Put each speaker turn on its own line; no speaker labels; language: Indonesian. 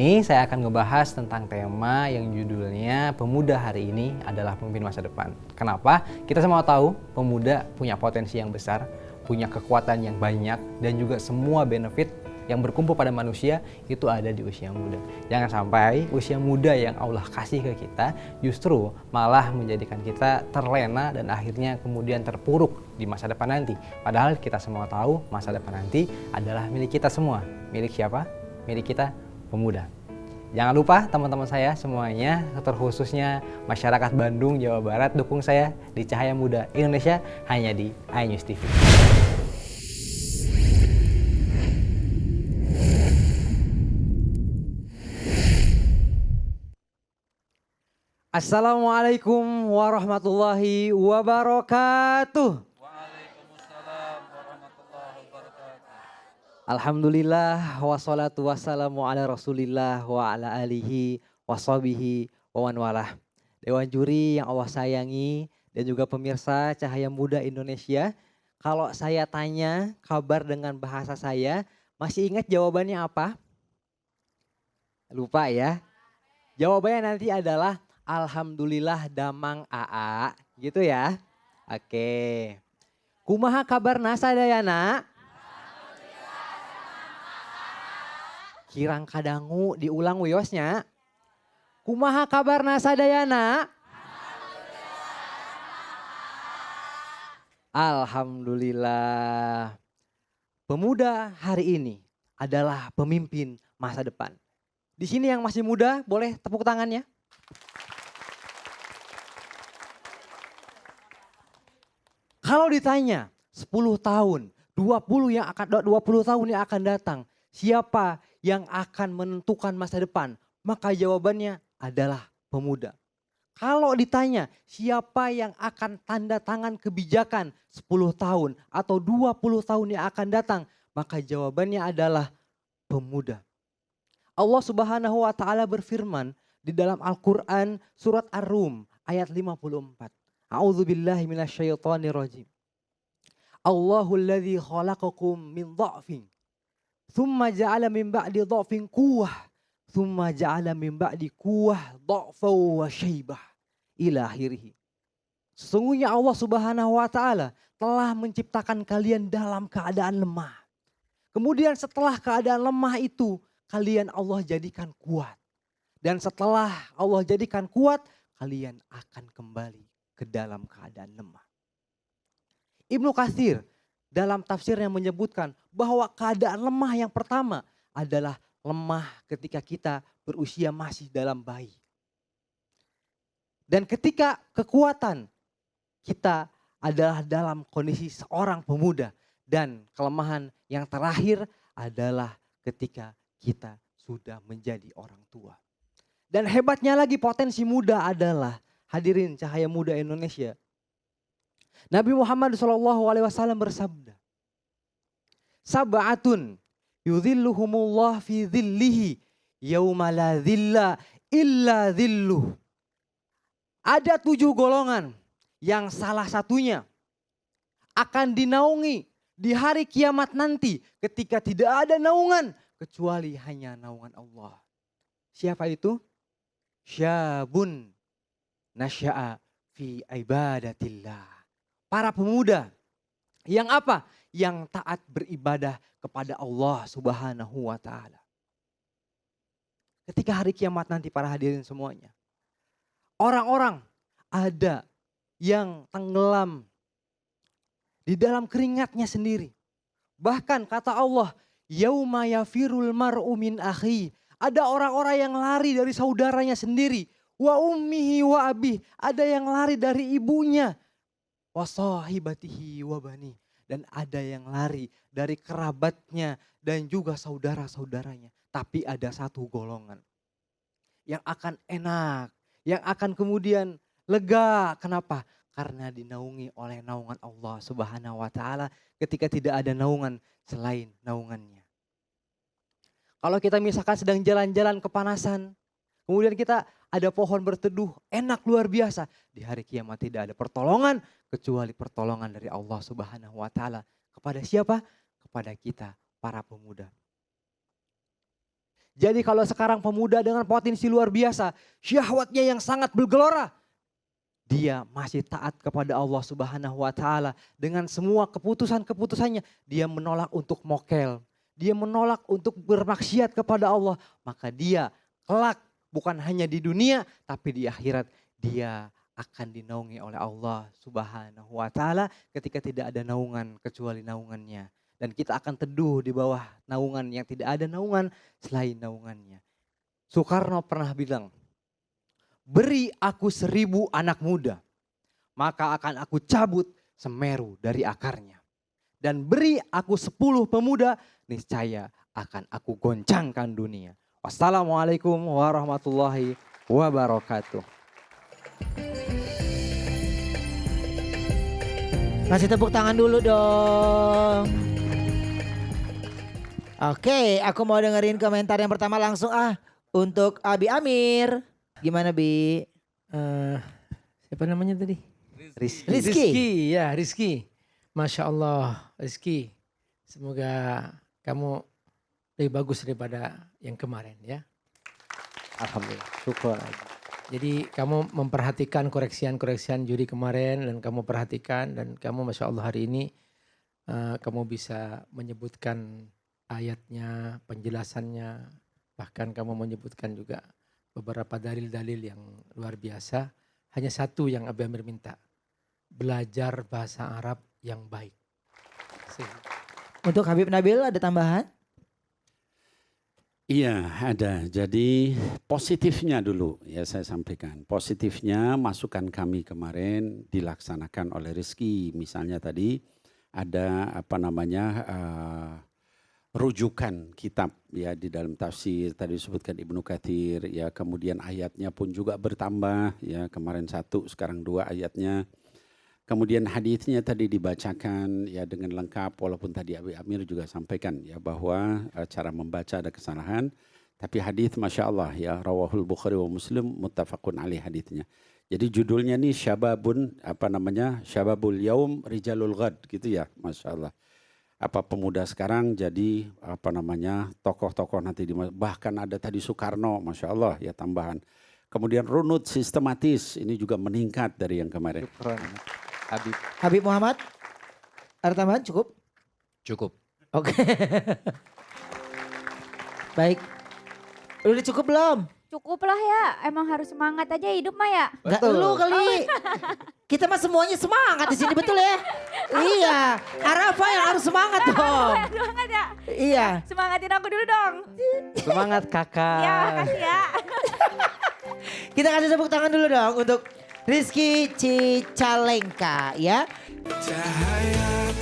ini saya akan ngebahas tentang tema yang judulnya pemuda hari ini adalah pemimpin masa depan. Kenapa? Kita semua tahu pemuda punya potensi yang besar, punya kekuatan yang banyak, dan juga semua benefit yang berkumpul pada manusia itu ada di usia muda. Jangan sampai usia muda yang Allah kasih ke kita justru malah menjadikan kita terlena dan akhirnya kemudian terpuruk di masa depan nanti. Padahal kita semua tahu masa depan nanti adalah milik kita semua. Milik siapa? Milik kita, pemuda. Jangan lupa teman-teman saya semuanya, terkhususnya masyarakat Bandung, Jawa Barat, dukung saya di Cahaya Muda Indonesia hanya di iNews TV. Assalamualaikum warahmatullahi wabarakatuh.
Waalaikumsalam warahmatullahi wabarakatuh.
Alhamdulillah wassalatu wassalamu ala rasulillah wa ala alihi washabihi wa man walah. Dewan juri yang Allah sayangi dan juga pemirsa Cahaya Muda Indonesia. Kalau saya tanya kabar dengan bahasa saya, masih ingat jawabannya apa? Lupa ya. Jawabannya nanti adalah Alhamdulillah damang AA, gitu ya. Oke. Kumaha kabarna sadayana? Kirang kadangu diulang wiosnya. Kumaha kabarna sadayana? Alhamdulillah. Pemuda hari ini adalah pemimpin masa depan. Di sini yang masih muda boleh tepuk tangannya. Kalau ditanya 10 tahun, 20 tahun yang akan datang, siapa yang akan menentukan masa depan? Maka jawabannya adalah pemuda. Kalau ditanya siapa yang akan tanda tangan kebijakan 10 tahun atau 20 tahun yang akan datang, maka jawabannya adalah pemuda. Allah Subhanahu wa taala berfirman di dalam Al-Qur'an surat Ar-Rum ayat 54. A'udzubillahi minasyaitonirrajim. Allahul ladzi khalaqakum min dha'fin tsumma ja'ala min ba'di dha'fin quwwah tsumma ja'ala min ba'di quwwah dha'fan wa syaibah ila akhirih. Sesungguhnya Allah Subhanahu wa taala telah menciptakan kalian dalam keadaan lemah. Kemudian setelah keadaan lemah itu kalian Allah jadikan kuat. Dan setelah Allah jadikan kuat, kalian akan kembali ke dalam keadaan lemah. Ibnu Katsir dalam tafsirnya menyebutkan bahwa keadaan lemah yang pertama adalah lemah ketika kita berusia masih dalam bayi. Dan ketika kekuatan kita adalah dalam kondisi seorang pemuda. Dan kelemahan yang terakhir adalah ketika kita sudah menjadi orang tua. Dan hebatnya lagi potensi muda adalah hadirin Cahaya Muda Indonesia. Nabi Muhammad SAW bersabda, Sab'atun yudhilluhumullah fi dhillihi yawma la dhilla illa dhilluh. Ada 7 golongan yang salah satunya akan dinaungi di hari kiamat nanti ketika tidak ada naungan kecuali hanya naungan Allah. Siapa itu? Syabun nasya'a fi ibadatillah. Para pemuda yang apa? Yang taat beribadah kepada Allah Subhanahu wa taala. Ketika hari kiamat nanti para hadirin semuanya. Orang-orang ada yang tenggelam di dalam keringatnya sendiri. Bahkan kata Allah, yauma yafirul mar'u min akhi. Ada orang-orang yang lari dari saudaranya sendiri. Wa ummihi wa abih. Ada yang lari dari ibunya. Wa sahibatihi wa bani. Dan ada yang lari dari kerabatnya dan juga saudara-saudaranya. Tapi ada satu golongan yang akan enak. Yang akan kemudian lega. Kenapa? Karena dinaungi oleh naungan Allah Subhanahu wa taala ketika tidak ada naungan selain naungannya. Kalau kita misalkan sedang jalan-jalan kepanasan, kemudian kita ada pohon berteduh, enak luar biasa. Di hari kiamat tidak ada pertolongan kecuali pertolongan dari Allah Subhanahu wa taala. Kepada siapa? Kepada kita para pemuda. Jadi kalau sekarang pemuda dengan potensi luar biasa, syahwatnya yang sangat bergelora, dia masih taat kepada Allah Subhanahu wa taala dengan semua keputusan-keputusannya, dia menolak untuk mokel, dia menolak untuk bermaksiat kepada Allah, maka dia kelak bukan hanya di dunia tapi di akhirat dia akan dinaungi oleh Allah Subhanahu wa taala ketika tidak ada naungan kecuali naungannya. Dan kita akan teduh di bawah naungan yang tidak ada naungan selain naungannya. Soekarno pernah bilang, beri aku 1000 anak muda, maka akan aku cabut Semeru dari akarnya. Dan beri aku 10 pemuda, niscaya akan aku goncangkan dunia. Wassalamualaikum warahmatullahi wabarakatuh.
Kasih tepuk tangan dulu dong. Oke, aku mau dengerin komentar yang pertama langsung untuk Abi Amir. Gimana Bi?
Siapa namanya tadi?
Rizky.
Rizky. Masya Allah, Rizky. Semoga kamu lebih bagus daripada yang kemarin ya.
Alhamdulillah, syukur.
Jadi kamu memperhatikan koreksian juri kemarin dan kamu perhatikan dan kamu Masya Allah hari ini kamu bisa menyebutkan ayatnya, penjelasannya, bahkan kamu menyebutkan juga beberapa dalil-dalil yang luar biasa. Hanya satu yang Abi Amir minta, belajar bahasa Arab yang baik.
Untuk Habib Nabil ada tambahan?
Iya ada, jadi positifnya dulu ya saya sampaikan. Positifnya masukan kami kemarin dilaksanakan oleh Rizky. Misalnya tadi ada rujukan kitab ya di dalam tafsir tadi disebutkan Ibnu Katsir ya, kemudian ayatnya pun juga bertambah ya, kemarin 1 sekarang 2 ayatnya. Kemudian hadisnya tadi dibacakan ya dengan lengkap, walaupun tadi Abi Amir juga sampaikan ya bahwa cara membaca ada kesalahan, tapi hadis Masya Allah ya, rawahul Bukhari wa Muslim muttafaqun alaih hadisnya. Jadi judulnya nih Syababul Yaum Rijalul Ghad gitu ya, Masya Allah. Pemuda sekarang jadi tokoh-tokoh nanti bahkan ada tadi Soekarno, Masya Allah ya tambahan. Kemudian runut sistematis ini juga meningkat dari yang kemarin.
Syukron.
Habib Muhammad, ada tambahan cukup?
Cukup.
Oke. Baik. Udah cukup belum?
Cukup lah ya, emang harus semangat aja hidup mah ya.
Gak lu kali. Kita mah semuanya semangat di sini betul ya? Iya. Arafa yang harus semangat dong.
Semangat ya.
Iya.
Semangatin aku dulu dong.
Semangat kakak.
Ya makasih ya.
Kita kasih tepuk tangan dulu dong untuk Rizky Cicalengka ya.
Cahaya